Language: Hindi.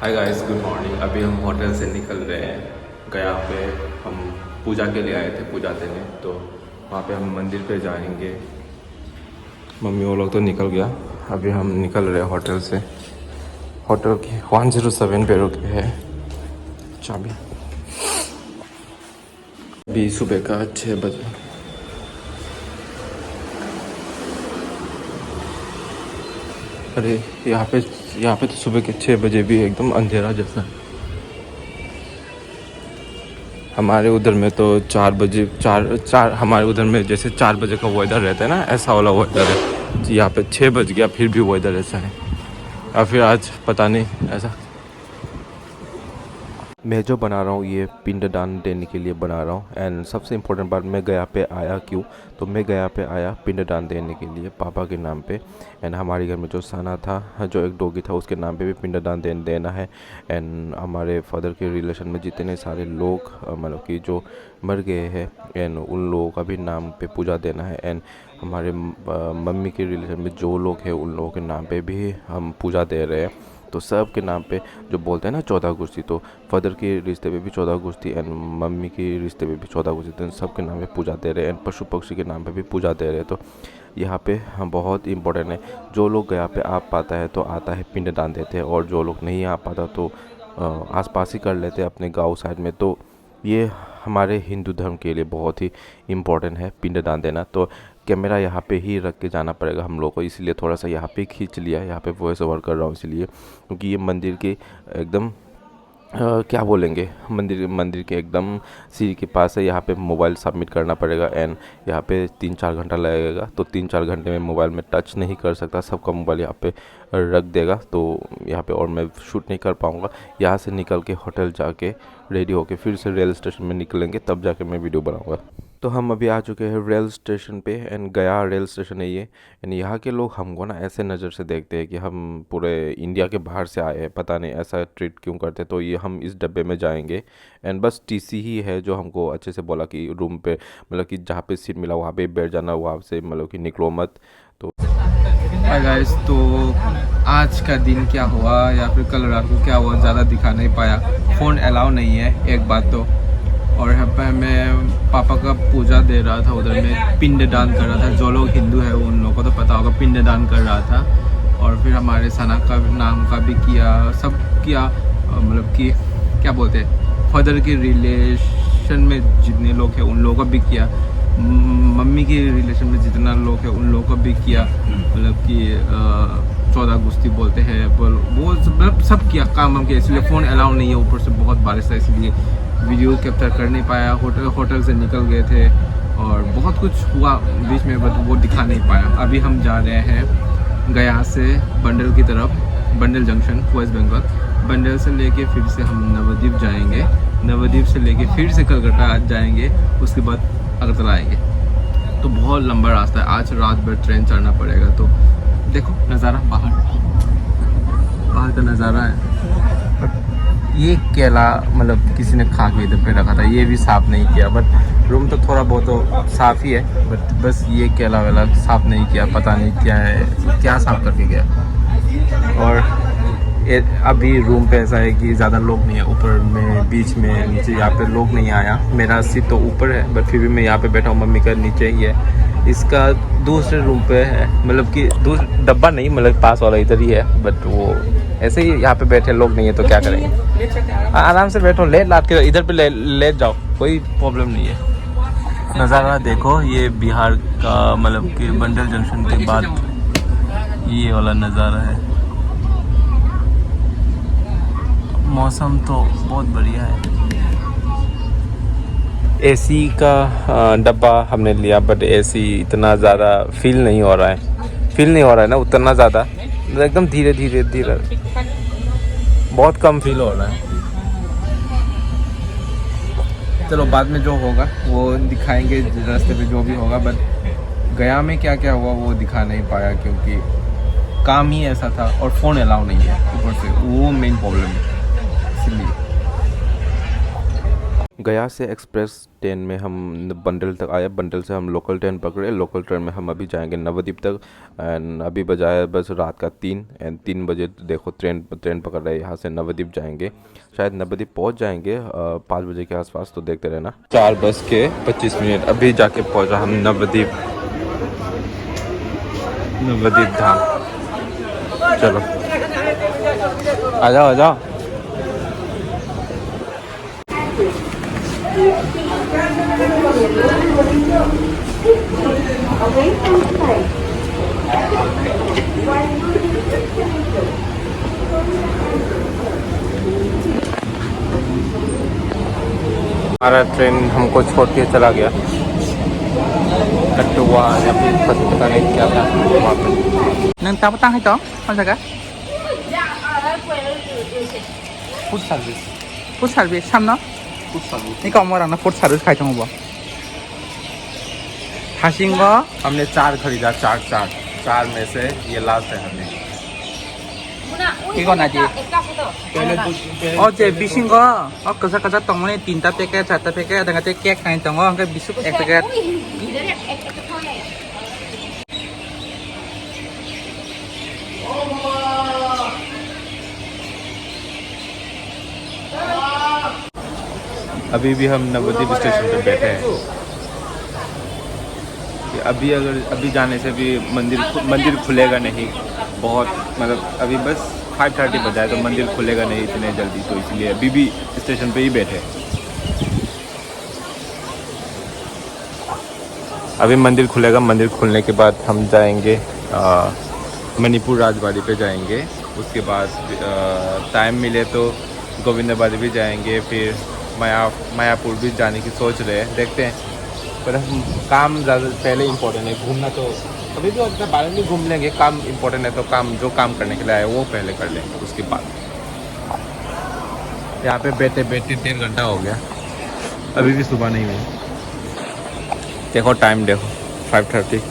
Hi guys, good morning. अभी हम होटल से निकल रहे हैं। गया पे हम पूजा के लिए आए थे, पूजा देने। तो वहाँ पे हम मंदिर पे जाएंगे। मम्मी वो लोग तो निकल गया। अभी हम निकल रहे हैं होटल से। होटल की 107 पे रुके हैं। चाबी। अभी सुबह का 6 बजे। अरे यहाँ पे तो सुबह के 6 बजे भी एकदम अंधेरा जैसा है। हमारे उधर में तो 4 बजे चार हमारे उधर में जैसे 4 बजे का वेदर रहता है ना, ऐसा वाला वेदर है। यहाँ पे 6 बज गया फिर भी वेदर ऐसा है। या फिर आज पता नहीं ऐसा। मैं जो बना रहा हूँ ये पिंडदान देने के लिए बना रहा हूँ। एंड सबसे इम्पोर्टेंट बात, मैं गया पे आया क्यों, तो मैं गया पे आया पिंडदान देने के लिए पापा के नाम पे। एंड हमारे घर में जो सना था, जो एक डॉगी था, उसके नाम पे भी पिंडदान देना है। एंड हमारे फादर के रिलेशन में जितने सारे लोग मतलब कि जो मर गए हैं, एंड उन लोगों का भी नाम पे पूजा देना है। एंड हमारे मम्मी के रिलेशन में जो लोग हैं उन लोगों के नाम पे भी हम पूजा दे रहे हैं। तो सब के नाम पे जो बोलते हैं ना 14 गुस्ती, तो फादर के रिश्ते पे भी 14 गुस्ती एंड मम्मी के रिश्ते पे भी 14 गुस्ती, तो सब के नाम पे पूजा दे रहे हैं। एंड पशु पक्षी के नाम पे भी पूजा दे रहे हैं। तो यहाँ पे हम बहुत इंपॉर्टेंट है। जो लोग यहाँ पे आ पाता है तो आता है, पिंड दान देते हैं। और जो लोग नहीं आ पाता तो आस पास ही कर लेते हैं अपने गाँव साइड में। तो ये हमारे हिंदू धर्म के लिए बहुत ही इम्पोर्टेंट है पिंड दान देना। तो कैमरा यहाँ पे ही रख के जाना पड़ेगा हम लोग को, इसलिए थोड़ा सा यहाँ पे खींच लिया। यहाँ पे वॉइस ओवर कर रहा हूँ इसलिए, क्योंकि ये मंदिर के एकदम क्या बोलेंगे, मंदिर के एकदम सीढ़ी के पास है। यहाँ पे मोबाइल सबमिट करना पड़ेगा। एंड यहाँ पे 3-4 घंटा लगेगा। तो 3-4 घंटे में मोबाइल में टच नहीं कर सकता, सबका मोबाइल यहाँ पे रख देगा। तो यहाँ पे और मैं शूट नहीं कर पाऊँगा। यहाँ से निकल के होटल जाके रेडी होके फिर से रेल स्टेशन में निकलेंगे, तब जाके मैं वीडियो बनाऊँगा। तो हम अभी आ चुके हैं रेल स्टेशन पे। एंड गया रेल स्टेशन है ये। एंड यहाँ के लोग हमको ना ऐसे नज़र से देखते हैं कि हम पूरे इंडिया के बाहर से आए हैं, पता नहीं ऐसा ट्रीट क्यों करते। तो ये हम इस डब्बे में जाएंगे। एंड बस टीसी ही है जो हमको अच्छे से बोला कि रूम पे मतलब कि जहाँ पे सीट मिला वहाँ पे बैठ जाना, वहाँ से मतलब कि निकलो मत। तो हाय गाइस, तो आज का दिन क्या हुआ या फिर कल रात को क्या हुआ ज़्यादा दिखा नहीं पाया। फ़ोन अलाउ नहीं है एक बात तो। और यहाँ पे मैं पापा का पूजा दे रहा था, उधर में पिंड दान कर रहा था। जो लोग हिंदू है उन लोगों को तो पता होगा, पिंड दान कर रहा था। और फिर हमारे सना का नाम का भी किया, सब किया। मतलब कि क्या बोलते हैं, फादर के रिलेशन में जितने लोग हैं उन लोगों का भी किया। मम्मी के रिलेशन में जितना लोग हैं उन लोगों का भी किया। मतलब कि 14 गुस्ती बोलते हैं वो मतलब सब किया काम हम किया। इसलिए फ़ोन अलाउ नहीं है, ऊपर से बहुत बारिश था इसलिए वीडियो कैप्चर कर नहीं पाया। होटल से निकल गए थे और बहुत कुछ हुआ बीच में, बट वो दिखा नहीं पाया। अभी हम जा रहे हैं गया से बंडल की तरफ, बंडल जंक्शन, वेस्ट बंगाल। बंडल से लेके फिर से हम नवद्वीप जाएंगे। नवद्वीप से लेके फिर से कलकत्ता जाएंगे, उसके बाद अगरतला आएंगे। तो बहुत लंबा रास्ता है। आज रात भर ट्रेन चढ़ना पड़ेगा। तो देखो नज़ारा, बाहर का नज़ारा है। ये केला मतलब किसी ने खा के इधर पे रखा था, ये भी साफ़ नहीं किया। बट रूम तो थोड़ा बहुत तो साफ़ ही है, बट बस ये केला वेला साफ़ नहीं किया। पता नहीं क्या है, क्या साफ़ करके गया। और अभी रूम पे ऐसा है कि ज़्यादा लोग नहीं है। ऊपर में, बीच में, नीचे यहाँ पे लोग नहीं आया। मेरा सीट तो ऊपर है, बट फिर भी मैं यहाँ पे बैठा हूँ। मम्मी का नीचे ही है। इसका दूसरे रूम पे है, मतलब कि डब्बा नहीं, मतलब पास वाला इधर ही है। बट वो ऐसे ही यहाँ पे बैठे, लोग नहीं है तो क्या करेंगे। आराम से बैठो, लेट लाट के इधर पे लेट जाओ, कोई प्रॉब्लम नहीं है। नज़ारा देखो, ये बिहार का मतलब कि बंडल जंक्शन के बाद ये वाला नज़ारा है। मौसम तो बहुत बढ़िया है। एसी का डब्बा हमने लिया, बट एसी इतना ज़्यादा फील नहीं हो रहा है ना उतना ज़्यादा, एकदम धीरे धीरे बहुत कम फील हो रहा है। चलो बाद में जो होगा वो दिखाएंगे रास्ते पे, जो भी होगा। बट गया में क्या क्या हुआ वो दिखा नहीं पाया, क्योंकि काम ही ऐसा था और फ़ोन अलाउ नहीं है ऊपर से, वो मेन प्रॉब्लम है। इसलिए गया से एक्सप्रेस ट्रेन में हम बंडल तक आए। बंडल से हम लोकल ट्रेन पकड़े। लोकल ट्रेन में हम अभी जाएंगे नवद्वीप तक। एंड अभी बजाय बस रात का 3 एंड 3 बजे देखो ट्रेन पकड़ रहे हैं। यहाँ से नवद्वीप जाएंगे। शायद नवद्वीप पहुँच जाएंगे 5 बजे के आसपास, तो देखते रहना। 4:25 अभी जाके पहुँचा हम नवद्वीप धाम। चलो आ जाओ आ जाओ। हमारा ट्रेन हमको छोड़ के चला गया कटुआ या फिर पता नहीं क्या था वहाँ पे। Nâng tao bắt tăng hay đó? Con sao cả? Food service. Food service xem nó. Food service. Ini kau mau orang na food service khai thong bo. Hasing go. हमने 4 खरीदा, 4 में से ये लास्ट है हमने। Igo na ji. Oje bising go. Oh kaza tong ni 3 packet, 4 packet, dengan te cake kain tong go, cái bisuk 1 packet. अभी भी हम नवद्वीप स्टेशन पे बैठे हैं। कि अभी जाने से भी मंदिर खुलेगा नहीं। बहुत मतलब अभी बस 5:30 बजा है, तो मंदिर खुलेगा नहीं इतने जल्दी, तो इसलिए अभी भी स्टेशन पे ही बैठे। अभी मंदिर खुलेगा। मंदिर खुलने के बाद हम जाएंगे मणिपुर राजबाड़ी पे जाएंगे। उसके बाद टाइम मिले तो गोविंदाबादी भी जाएंगे। फिर मायापुर भी जाने की सोच रहे हैं, देखते हैं। पर हम काम ज़्यादा पहले इम्पोर्टेंट है। घूमना तो अभी भी अपने बारे में घूम लेंगे। काम इम्पोर्टेंट है तो जो काम करने के लिए आए वो पहले कर लेंगे। उसके बाद यहाँ पे बैठे 1.5 घंटा हो गया, अभी भी सुबह नहीं हुई। देखो टाइम देखो 5:30।